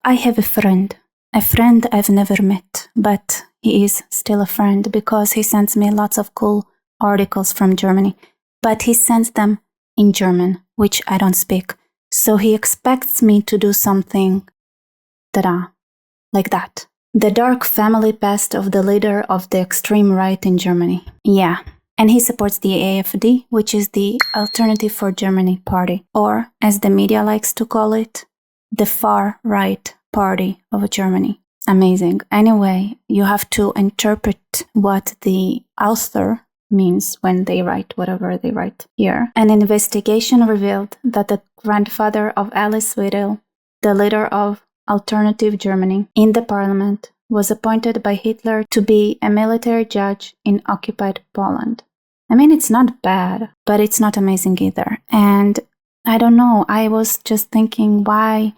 I have a friend I've never met, but he is still a friend because he sends me lots of cool articles from Germany, but he sends them in German, which I don't speak. So he expects me to do something like that. The dark family past of the leader of the extreme right in Germany. Yeah. And he supports the AFD, which is the Alternative for Germany party, or as the media likes to call it, the far right party of Germany. Amazing. Anyway, you have to interpret what the author means when they write whatever they write here. An investigation revealed that the grandfather of Alice Wiedel, the leader of Alternative Germany in the parliament, was appointed by Hitler to be a military judge in occupied Poland. I mean, it's not bad, but it's not amazing either. And I don't know, I was just thinking, why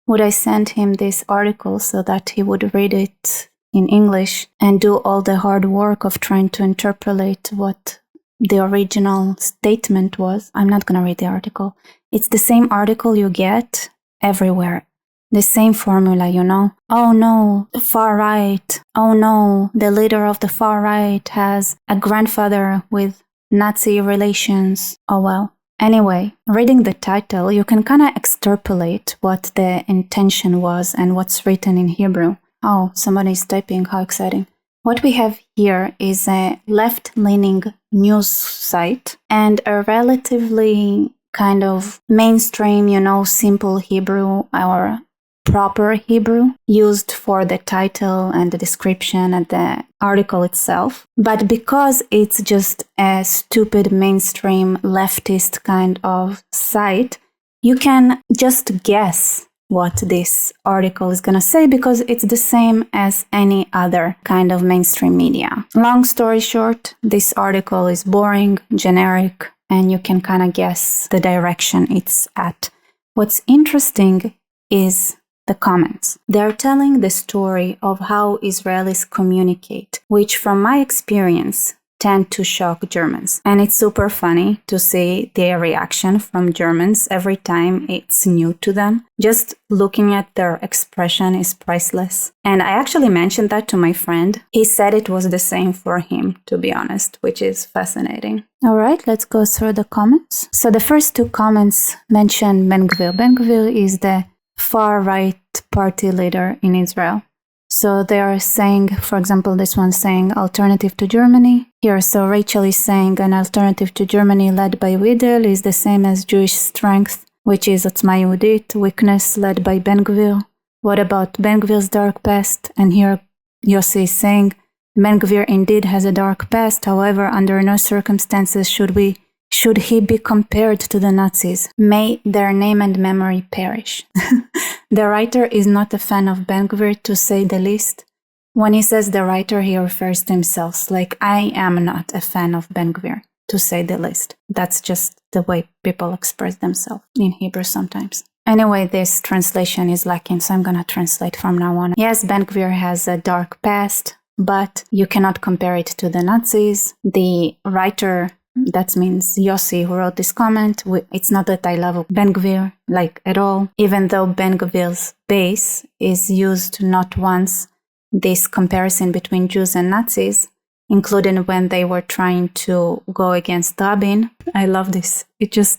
would I send him this article so that he would read it in English and do all the hard work of trying to interpolate what the original statement was? I'm not going to read the article. It's the same article you get everywhere. The same formula, you know? Oh no, the far right. Oh no, the leader of the far right has a grandfather with Nazi relations. Oh well. Anyway, reading the title, you can kind of extrapolate what the intention was and what's written in Hebrew. Oh, somebody's typing, how exciting. What we have here is a left-leaning news site and a relatively kind of mainstream, you know, simple Hebrew or proper Hebrew used for the title and the description and the article itself. But because it's just a stupid mainstream leftist kind of site, you can just guess what this article is going to say because it's the same as any other kind of mainstream media. Long story short, this article is boring, generic, and you can kind of guess the direction it's at. What's interesting is the comments. They're telling the story of how Israelis communicate, which from my experience tend to shock Germans. And it's super funny to see their reaction from Germans every time it's new to them. Just looking at their expression is priceless. And I actually mentioned that to my friend. He said it was the same for him, to be honest, which is fascinating. All right, let's go through the comments. So the first two comments mention Ben Gvir. Ben Gvir is the far-right party leader in Israel. So they are saying, for example, this one saying alternative to Germany. Here, so Rachel is saying an alternative to Germany led by Wiedel is the same as Jewish strength, which is Otzma Yehudit, weakness led by Ben Gvir. What about Ben Gvir's dark past? And here Yossi is saying, Ben Gvir indeed has a dark past, however, under no circumstances should he be compared to the Nazis. May their name and memory perish. The writer is not a fan of Ben Gvir, to say the least. When he says the writer, he refers to himself, like, I am not a fan of Ben Gvir, to say the least. That's just the way people express themselves in Hebrew sometimes. Anyway, this translation is lacking, so I'm going to translate from now on. Yes, Ben Gvir has a dark past, but you cannot compare it to the Nazis. The writer, that means Yossi, who wrote this comment, it's not that I love Ben Gvir, like, at all. Even though Ben Gvir's base is used not once, this comparison between Jews and Nazis, including when they were trying to go against Rabin. I love this.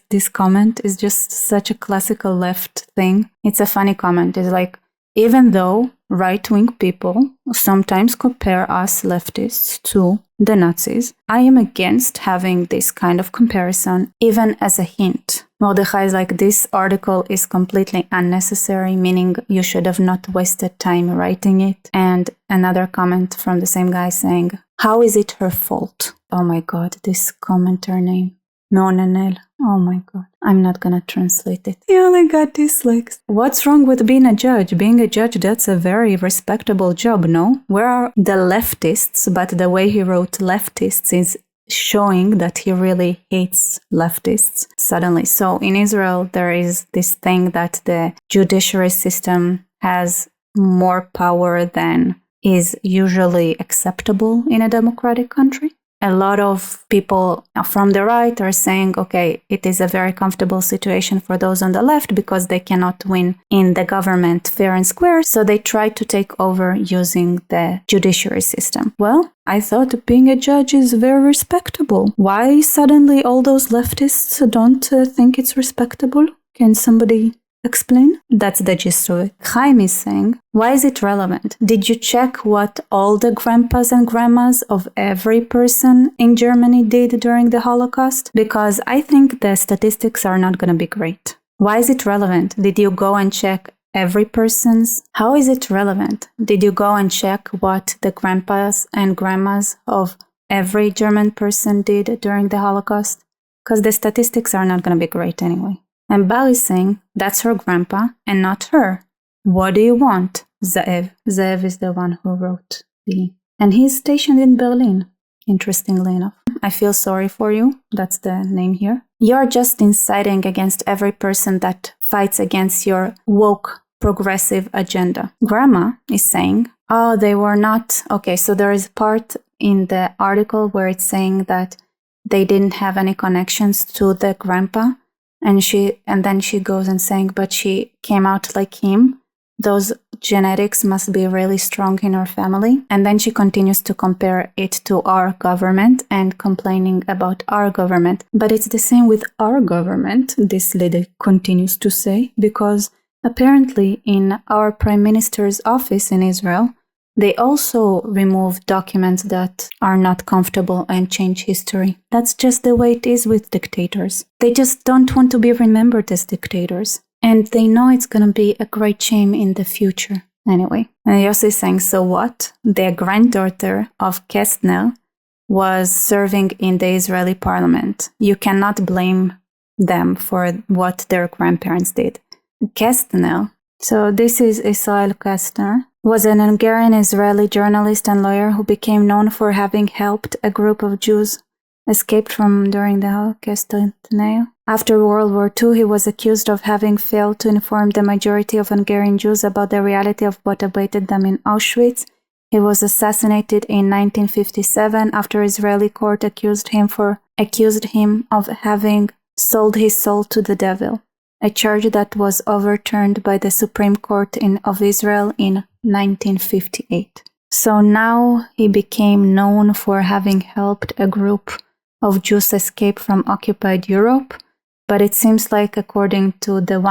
This comment is just such a classical left thing. It's a funny comment. It's like, even though right-wing people sometimes compare us leftists to the Nazis, I am against having this kind of comparison, even as a hint. Mordechai is like, this article is completely unnecessary, meaning you should have not wasted time writing it. And another comment from the same guy saying, how is it her fault? Oh my god, this commenter name. Meonenel. Oh my god. I'm not gonna translate it. He only got dislikes. What's wrong with being a judge? Being a judge, that's a very respectable job, no? Where are the leftists? But the way he wrote leftists is showing that he really hates leftists suddenly. So in Israel, there is this thing that the judiciary system has more power than is usually acceptable in a democratic country. a lot of people from the right are saying, okay, it is a very comfortable situation for those on the left because they cannot win in the government fair and square, so they try to take over using the judiciary system. Well, I thought being a judge is very respectable. Why suddenly all those leftists don't think it's respectable? Can somebody explain? That's the gist of it. Chaim is saying, why is it relevant? Did you check what all the grandpas and grandmas of every person in Germany did during the Holocaust? Because I think the statistics are not going to be great. Why is it relevant? Did you go and check every person's? How is it relevant? Did you go and check what the grandpas and grandmas of every German person did during the Holocaust? Because the statistics are not going to be great anyway. And Bal is saying, that's her grandpa and not her. What do you want? Zeev. Zeev is the one who wrote the... And he's stationed in Berlin, interestingly enough. I feel sorry for you. That's the name here. You're just inciting against every person that fights against your woke, progressive agenda. Grandma is saying, oh, they were not... Okay, so there is a part in the article where it's saying that they didn't have any connections to the grandpa. And then she goes and saying, but she came out like him. Those genetics must be really strong in her family. And then she continues to compare it to our government and complaining about our government. But it's the same with our government, this lady continues to say, because apparently in our prime minister's office in Israel, they also remove documents that are not comfortable and change history. That's just the way it is with dictators. They just don't want to be remembered as dictators. And they know it's going to be a great shame in the future. Anyway, and Yossi is saying, so what? The granddaughter of Kastner was serving in the Israeli parliament. You cannot blame them for what their grandparents did. Kastner, so this is Israel Kastner, was an Hungarian-Israeli journalist and lawyer who became known for having helped a group of Jews escape from during the Holocaust. After World War II, he was accused of having failed to inform the majority of Hungarian Jews about the reality of what awaited them in Auschwitz. He was assassinated in 1957 after Israeli court accused him of having sold his soul to the devil, a charge that was overturned by the Supreme Court of Israel in 1958. So now he became known for having helped a group of Jews escape from occupied Europe, but it seems like according to the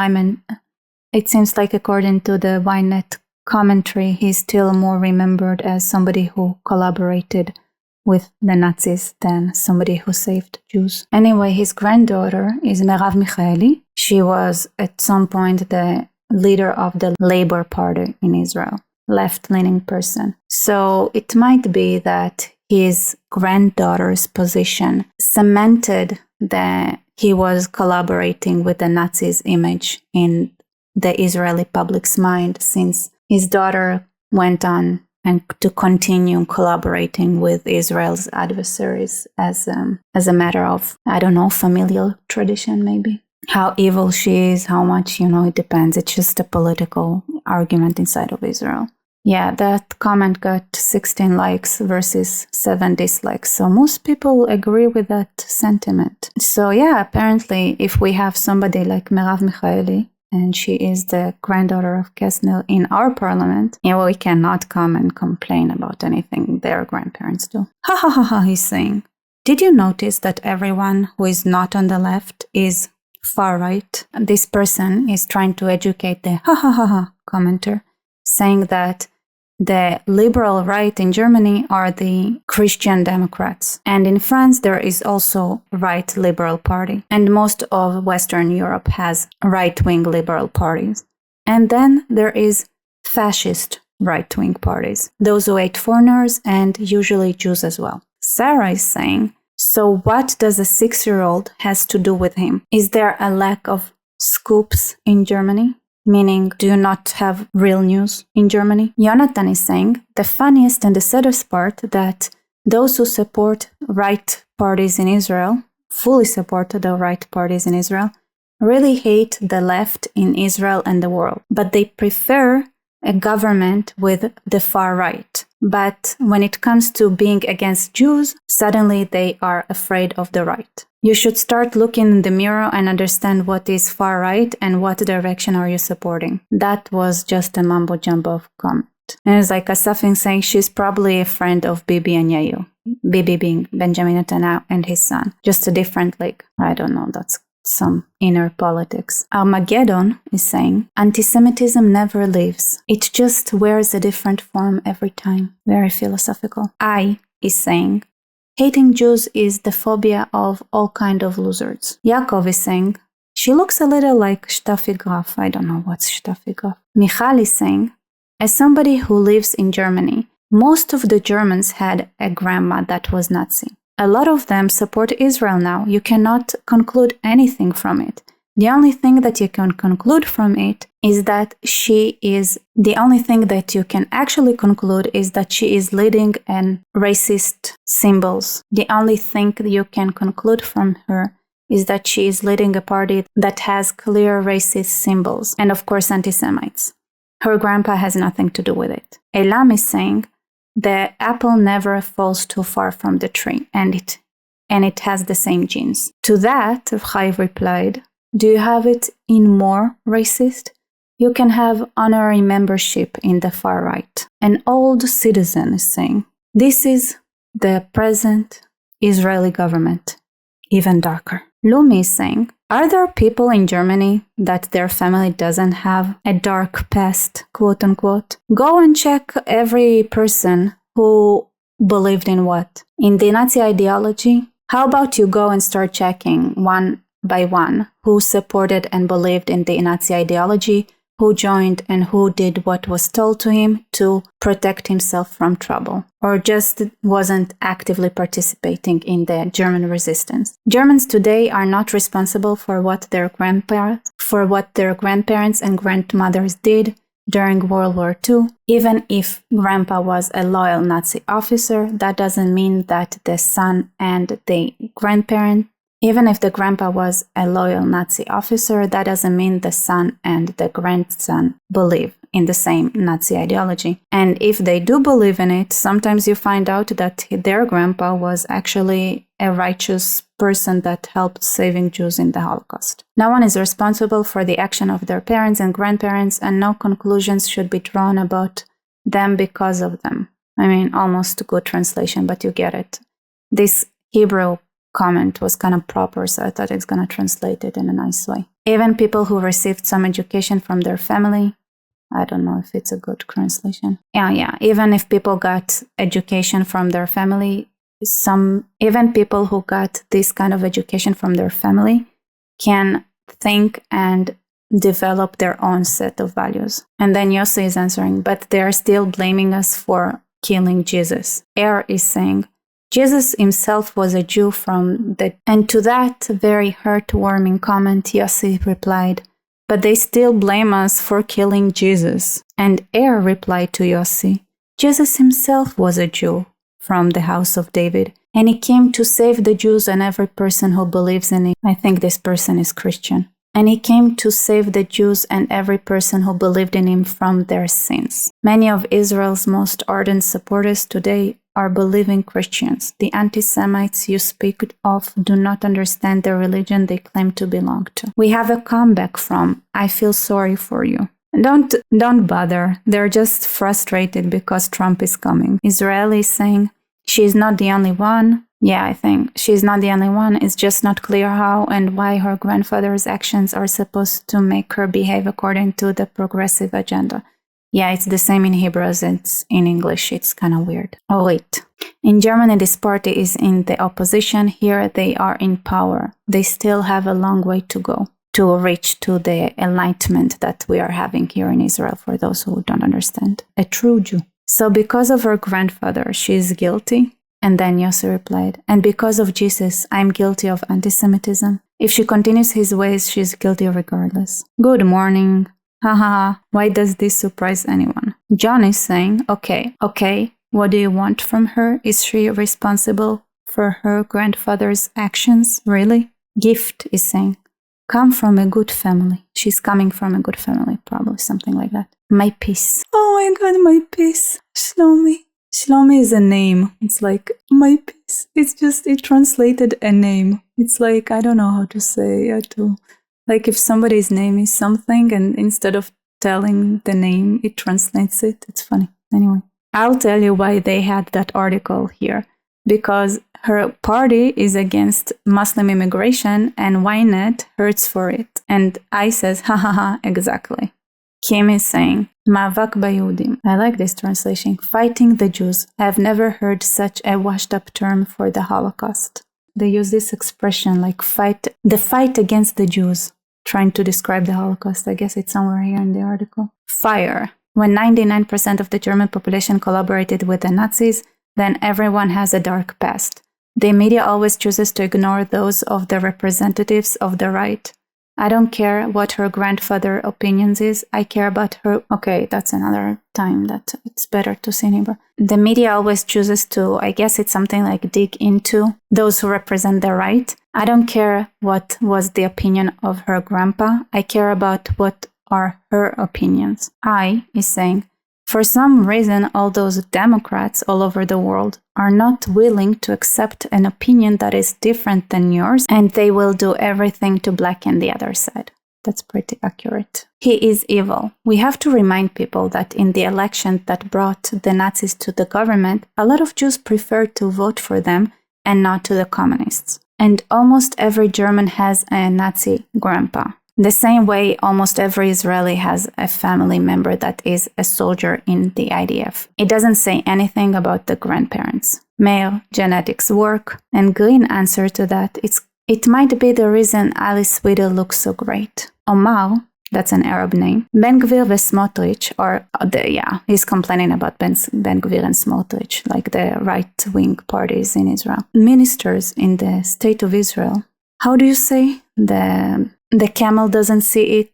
Ynet commentary, he's still more remembered as somebody who collaborated with the Nazis than somebody who saved Jews. Anyway, his granddaughter is Merav Michaeli. She was at some point the leader of the Labor Party in Israel, left-leaning person. So it might be that his granddaughter's position cemented that he was collaborating with the Nazis' image in the Israeli public's mind, since his daughter went on and to continue collaborating with Israel's adversaries as a matter of, I don't know, familial tradition maybe. How evil she is, how much, it depends. It's just a political argument inside of Israel. Yeah, that comment got 16 likes versus 7 dislikes. So most people agree with that sentiment. So yeah, apparently if we have somebody like Merav Michaeli, and she is the granddaughter of Kastner in our parliament, we cannot come and complain about anything their grandparents do. Ha ha ha ha, he's saying. Did you notice that everyone who is not on the left is far right? This person is trying to educate the ha ha ha ha commenter, saying that the liberal right in Germany are the Christian Democrats. And in France, there is also right liberal party. And most of Western Europe has right-wing liberal parties. And then there is fascist right-wing parties, those who hate foreigners and usually Jews as well. Sarah is saying, so what does a 6-year-old has to do with him? Is there a lack of scoops in Germany? Meaning, do you not have real news in Germany? Jonathan is saying, the funniest and the saddest part that those who support right parties in Israel, fully support the right parties in Israel, really hate the left in Israel and the world. But they prefer a government with the far right. But when it comes to being against Jews, suddenly they are afraid of the right. You should start looking in the mirror and understand what is far right and what direction are you supporting. That was just a mumbo-jumbo of comment. And it's like Asafin saying she's probably a friend of Bibi and Yair. Bibi being Benjamin Netanyahu and his son. Just a different, I don't know, that's some inner politics. Armageddon is saying, anti-Semitism never leaves. It just wears a different form every time. Very philosophical. I is saying, hating Jews is the phobia of all kind of losers. Yaakov is saying, she looks a little like Steffi Graf. I don't know what's Steffi Graf. Michal is saying, as somebody who lives in Germany, most of the Germans had a grandma that was Nazi. A lot of them support Israel now. You cannot conclude anything from it. The only thing that you can conclude from it is that the only thing that you can actually conclude is that she is leading an racist symbols. The only thing that you can conclude from her is that she is leading a party that has clear racist symbols and of course anti-Semites. Her grandpa has nothing to do with it. Elam is saying, the apple never falls too far from the tree, and it has the same genes. To that, Chai replied, do you have it in more racist? You can have honorary membership in the far right. An old citizen is saying, this is the present Israeli government, even darker. Lumi is saying, are there people in Germany that their family doesn't have a dark past, quote unquote? Go and check every person who believed in what? In the Nazi ideology? How about you go and start checking one by one who supported and believed in the Nazi ideology, who joined and who did what was told to him to protect himself from trouble, or just wasn't actively participating in the German resistance. Germans today are not responsible for what their grandparents and grandmothers did during World War II. Even if grandpa was a loyal Nazi officer, that doesn't mean that the son and the grandparent Even if the grandpa was a loyal Nazi officer, that doesn't mean the son and the grandson believe in the same Nazi ideology. And if they do believe in it, sometimes you find out that their grandpa was actually a righteous person that helped saving Jews in the Holocaust. No one is responsible for the action of their parents and grandparents, and no conclusions should be drawn about them because of them. I mean, almost a good translation, but you get it. This Hebrew comment was kind of proper, so I thought it's going to translate it in a nice way. Even people who received some education from their family, I don't know if it's a good translation. Yeah. Even if people got education from their family, even people who got this kind of education from their family can think and develop their own set of values. And then Yossi is answering, but they're still blaming us for killing Jesus. Er is saying, Jesus himself was a Jew and to that very heartwarming comment, Yossi replied, but they still blame us for killing Jesus. And Er replied to Yossi, Jesus himself was a Jew from the house of David, and he came to save the Jews and every person who believes in him. I think this person is Christian. And he came to save the Jews and every person who believed in him from their sins. Many of Israel's most ardent supporters today are believing Christians. The anti-Semites you speak of do not understand the religion they claim to belong to. We have a comeback from, I feel sorry for you. Don't bother. They're just frustrated because Trump is coming. Israeli is saying, she's not the only one. Yeah, I think she's not the only one. It's just not clear how and why her grandfather's actions are supposed to make her behave according to the progressive agenda. Yeah, it's the same in Hebrew as it's in English. It's kind of weird. Oh, wait. In Germany, this party is in the opposition. Here, they are in power. They still have a long way to go to reach to the enlightenment that we are having here in Israel, for those who don't understand. A true Jew. So because of her grandfather, she is guilty. And then Yossi replied, and because of Jesus, I'm guilty of anti-Semitism. If she continues his ways, she's guilty regardless. Good morning. Haha, why does this surprise anyone? John is saying, okay, what do you want from her? Is she responsible for her grandfather's actions? Really? Gift is saying, come from a good family. She's coming from a good family, probably something like that. My peace. Oh my God, my peace. Shlomi. Shlomi is a name. It's like my piece. It's just, it translated a name. It's like, I don't know how to say it. Like if somebody's name is something and instead of telling the name, it translates it. It's funny. Anyway, I'll tell you why they had that article here. Because her party is against Muslim immigration and Ynet hurts for it. And I says, ha ha ha, exactly. Kim is saying, Mavak Bayudim. I like this translation. Fighting the Jews. I have never heard such a washed up term for the Holocaust. They use this expression like the fight against the Jews, trying to describe the Holocaust. I guess it's somewhere here in the article. Fire. When 99% of the German population collaborated with the Nazis, then everyone has a dark past. The media always chooses to ignore those of the representatives of the right. I don't care what her grandfather's opinions is. I care about her. Okay, that's another time that it's better to say Hebrew. The media always chooses to, I guess it's something like dig into those who represent the right. I don't care what was the opinion of her grandpa. I care about what are her opinions. I is saying, for some reason, all those Democrats all over the world are not willing to accept an opinion that is different than yours, and they will do everything to blacken the other side. That's pretty accurate. He is evil. We have to remind people that in the election that brought the Nazis to the government, a lot of Jews preferred to vote for them and not to the communists. And almost every German has a Nazi grandpa. The same way almost every Israeli has a family member that is a soldier in the IDF. It doesn't say anything about the grandparents. Male genetics work, and Green answer to that, it might be the reason Alice Wiedel looks so great. Omar, that's an Arab name, Ben Gvir Smotrich, he's complaining about Ben Gvir and Smotrich, like the right-wing parties in Israel. Ministers in the State of Israel. How do you say? The camel doesn't see it, ...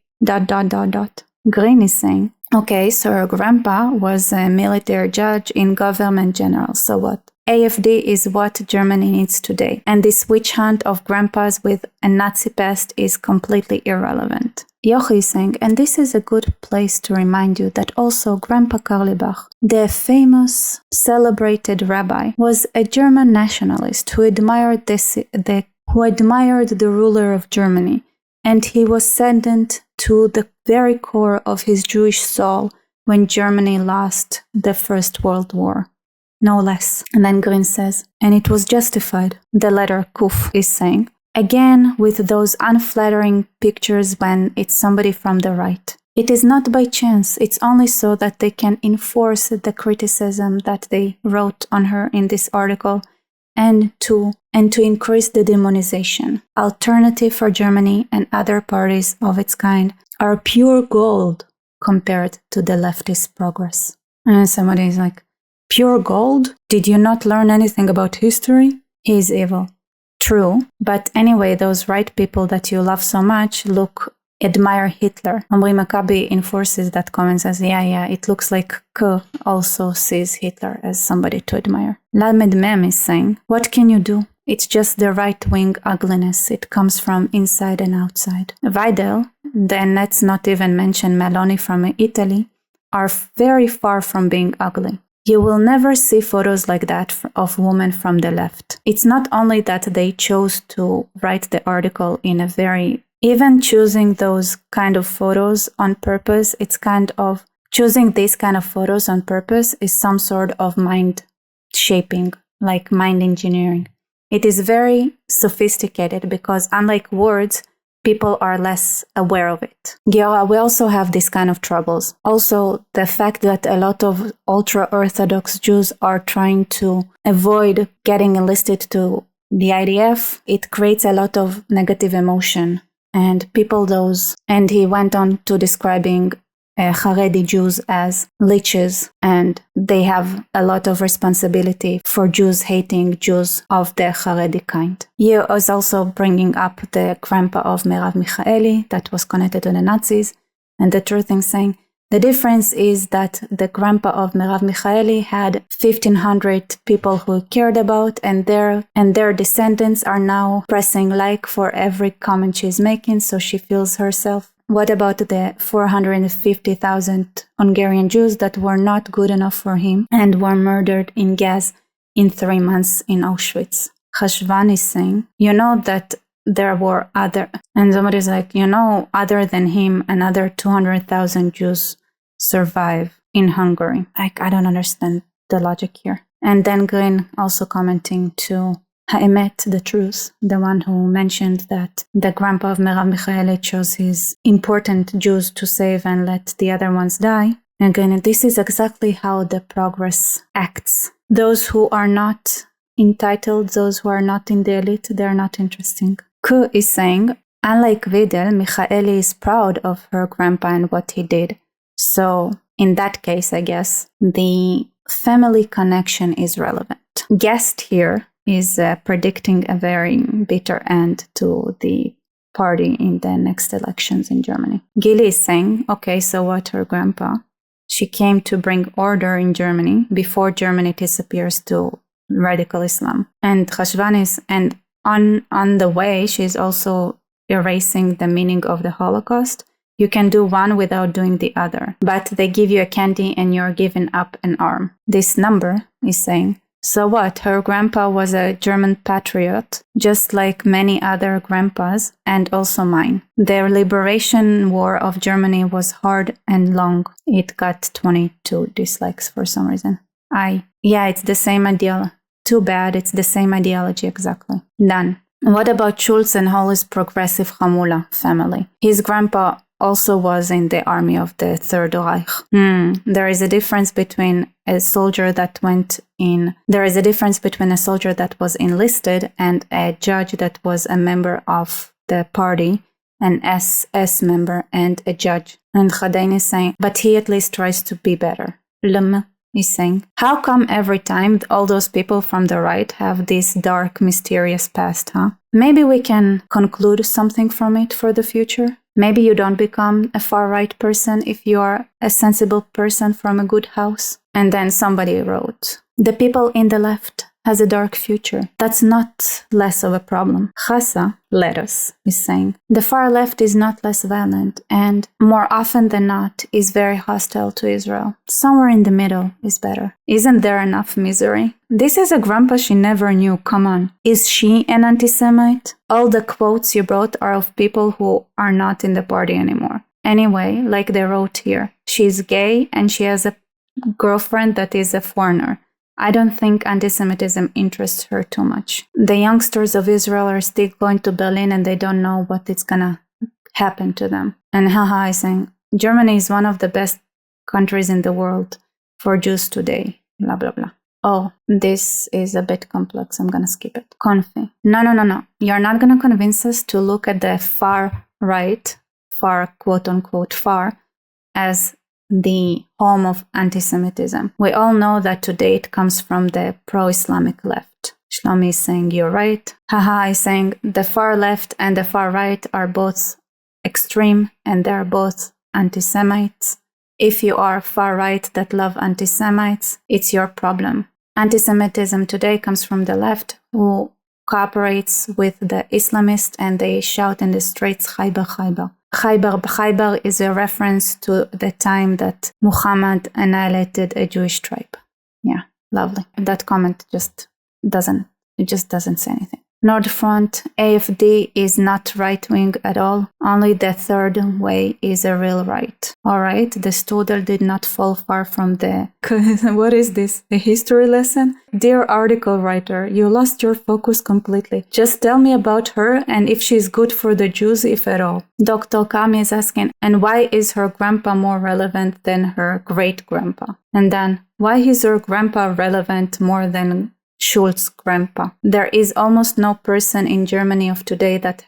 Green is saying, okay, so her grandpa was a military judge in government general, so what? AFD is what Germany needs today, and this witch hunt of grandpas with a Nazi past is completely irrelevant. Yochi is saying, and this is a good place to remind you that also Grandpa Karlebach, the famous, celebrated rabbi, was a German nationalist who admired the ruler of Germany. And he was saddened to the very core of his Jewish soul when Germany lost the First World War. No less. And then Green says, and it was justified. The letter Kuf is saying, again with those unflattering pictures when it's somebody from the right. It is not by chance, it's only so that they can enforce the criticism that they wrote on her in this article and to increase the demonization. Alternative for Germany and other parties of its kind are pure gold compared to the leftist progress. And somebody is like, pure gold? Did you not learn anything about history? He is evil. True, but anyway, those right people that you love so much admire Hitler. Omri Maccabi enforces that comment, says, yeah, it looks like K also sees Hitler as somebody to admire. Lamed Mem is saying, what can you do? It's just the right-wing ugliness. It comes from inside and outside. Wiedel, then let's not even mention Meloni from Italy, are very far from being ugly. You will never see photos like that of women from the left. It's not only that they chose to write the article in a very... Even choosing those kind of photos on purpose, it's kind of... Choosing these kind of photos on purpose is some sort of mind shaping, like mind engineering. It is very sophisticated because unlike words, people are less aware of it. Giora, we also have this kind of troubles. Also, the fact that a lot of ultra-Orthodox Jews are trying to avoid getting enlisted to the IDF, it creates a lot of negative emotion. And he went on to describing Haredi Jews as leeches, and they have a lot of responsibility for Jews hating Jews of the Haredi kind. He was also bringing up the grandpa of Merav Michaeli that was connected to the Nazis, and the truth in saying, the difference is that the grandpa of Merav Michaeli had 1,500 people who cared about, and their descendants are now pressing like for every comment she's making, so she feels herself what about the 450,000 Hungarian Jews that were not good enough for him and were murdered in gas in 3 months in Auschwitz? Chashvan is saying, that there were other, and somebody's like, other than him, another 200,000 Jews survive in Hungary. Like, I don't understand the logic here. And then Green also commenting to Ha'emet, the truth, the one who mentioned that the grandpa of Merav Michaeli chose his important Jews to save and let the other ones die. And again, this is exactly how the progress acts. Those who are not entitled, those who are not in the elite, they're not interesting. Ku is saying, unlike Wiedel, Michaeli is proud of her grandpa and what he did. So in that case, I guess, the family connection is relevant. Guest here is predicting a very bitter end to the party in the next elections in Germany. Gili is saying, okay, so what her grandpa? She came to bring order in Germany before Germany disappears to radical Islam. And Chashvan is, and on the way, she's also erasing the meaning of the Holocaust. You can do one without doing the other, but they give you a candy and you're giving up an arm. This number is saying, so what? Her grandpa was a German patriot, just like many other grandpas, and also mine. The liberation war of Germany was hard and long. It got 22 dislikes for some reason. It's the same ideal. Too bad, it's the same ideology exactly. Done. What about Schulz and Holly's progressive Hamula family? His grandpa also was in the army of the Third Reich. There is a difference between a soldier that was enlisted and a judge that was a member of the party, an SS member and a judge. And Khadain is saying, but he at least tries to be better. Lem is saying, how come every time all those people from the right have this dark, mysterious past, huh? Maybe we can conclude something from it for the future. Maybe you don't become a far-right person if you are a sensible person from a good house. And then somebody wrote, the people in the left has a dark future. That's not less of a problem. Chasa, lettuce, is saying, the far left is not less violent and more often than not is very hostile to Israel. Somewhere in the middle is better. Isn't there enough misery? This is a grandpa she never knew. Come on. Is she an anti-Semite? All the quotes you brought are of people who are not in the party anymore. Anyway, like they wrote here, she's gay and she has a girlfriend that is a foreigner. I don't think anti-Semitism interests her too much. The youngsters of Israel are still going to Berlin and they don't know what is gonna happen to them. And Haha is saying, Germany is one of the best countries in the world for Jews today. Blah, blah, blah. Oh, this is a bit complex. I'm gonna skip it. Confi. No. You're not gonna convince us to look at the far right, far, quote unquote, far, as the home of anti-Semitism. We all know that today it comes from the pro-Islamic left. Shlomi is saying, you're right. Haha is saying, the far left and the far right are both extreme and they're both anti-Semites. If you are far right that love anti-Semites, it's your problem. Anti-Semitism today comes from the left who cooperates with the Islamists and they shout in the streets, Khaybar, Khaybar. Khaybar is a reference to the time that Muhammad annihilated a Jewish tribe. Yeah, lovely. That comment just doesn't say anything. Nordfront, AFD is not right-wing at all. Only the third way is a real right. All right, the Studel did not fall far from the... What is this? A history lesson? Dear article writer, you lost your focus completely. Just tell me about her and if she's good for the Jews, if at all. Dr. Kami is asking, and why is her grandpa more relevant than her great-grandpa? And then, why is her grandpa relevant more than Schulz's grandpa? There is almost no person in Germany of today that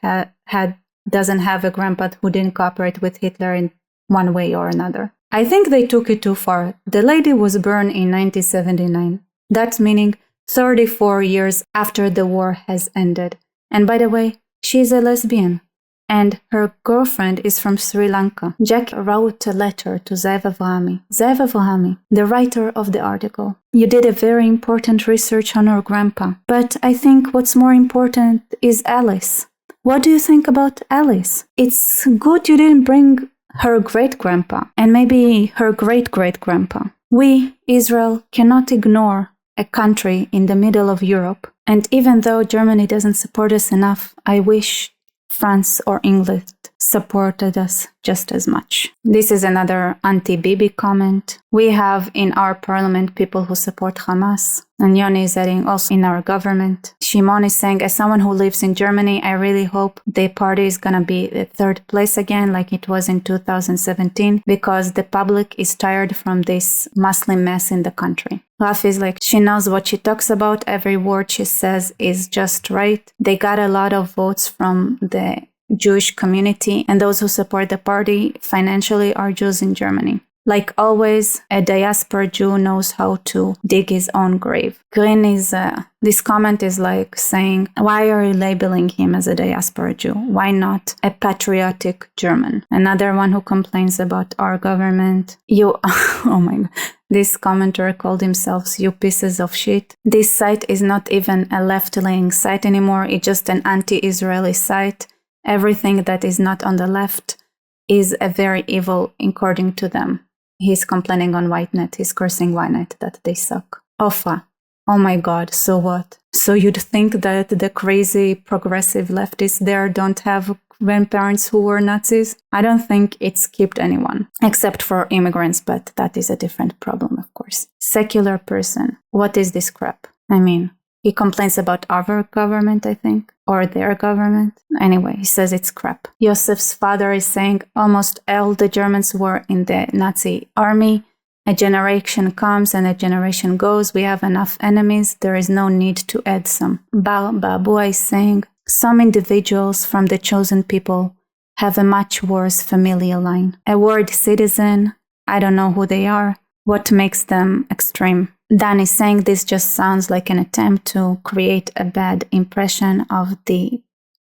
doesn't have a grandpa who didn't cooperate with Hitler in one way or another. I think they took it too far. The lady was born in 1979. That's meaning 34 years after the war has ended. And by the way, she's a lesbian. And her girlfriend is from Sri Lanka. Jack wrote a letter to Zeev Avrahami. Zeev Avrahami, the writer of the article. You did a very important research on her grandpa. But I think what's more important is Alice. What do you think about Alice? It's good you didn't bring her great-grandpa and maybe her great-great-grandpa. We, Israel, cannot ignore a country in the middle of Europe. And even though Germany doesn't support us enough, I wish France or England supported us just as much. This is another anti-Bibi comment. We have in our parliament people who support Hamas. And Yoni is adding also in our government. Shimon is saying, as someone who lives in Germany, I really hope the party is going to be the third place again like it was in 2017 because the public is tired from this Muslim mess in the country. Raf is like, she knows what she talks about. Every word she says is just right. They got a lot of votes from the Jewish community, and those who support the party financially are Jews in Germany. Like always, a diaspora Jew knows how to dig his own grave. Green is, this comment is like saying, why are you labeling him as a diaspora Jew? Why not a patriotic German? Another one who complains about our government. Oh my God. This commenter called himself, you pieces of shit. This site is not even a left-leaning site anymore. It's just an anti-Israeli site. Everything that is not on the left is a very evil according to them. He's complaining on Whitenet. He's cursing Whitenet that they suck. Ofa. Oh my God. So what? So you'd think that the crazy progressive leftists there don't have grandparents who were Nazis? I don't think it skipped anyone, except for immigrants, but that is a different problem, of course. Secular person. What is this crap? I mean, he complains about our government, I think, or their government. Anyway, he says it's crap. Yosef's father is saying almost all the Germans were in the Nazi army. A generation comes and a generation goes. We have enough enemies. There is no need to add some. Babua is saying some individuals from the chosen people have a much worse familial line. A word citizen, I don't know who they are. What makes them extreme? Dan is saying this just sounds like an attempt to create a bad impression of the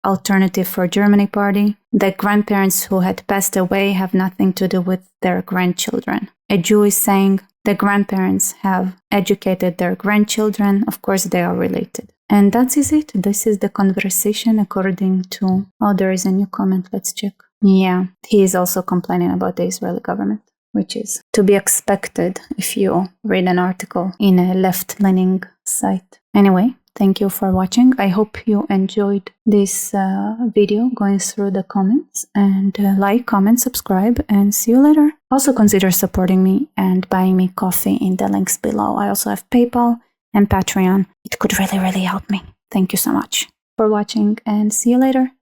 Alternative for Germany party. The grandparents who had passed away have nothing to do with their grandchildren. A Jew is saying the grandparents have educated their grandchildren. Of course, they are related. And that is it. This is the conversation according to... Oh, there is a new comment. Let's check. Yeah, he is also complaining about the Israeli government, which is to be expected if you read an article in a left-leaning site. Anyway, thank you for watching. I hope you enjoyed this video going through the comments. And like, comment, subscribe, and see you later. Also consider supporting me and buying me coffee in the links below. I also have PayPal and Patreon. It could really, really help me. Thank you so much for watching and see you later.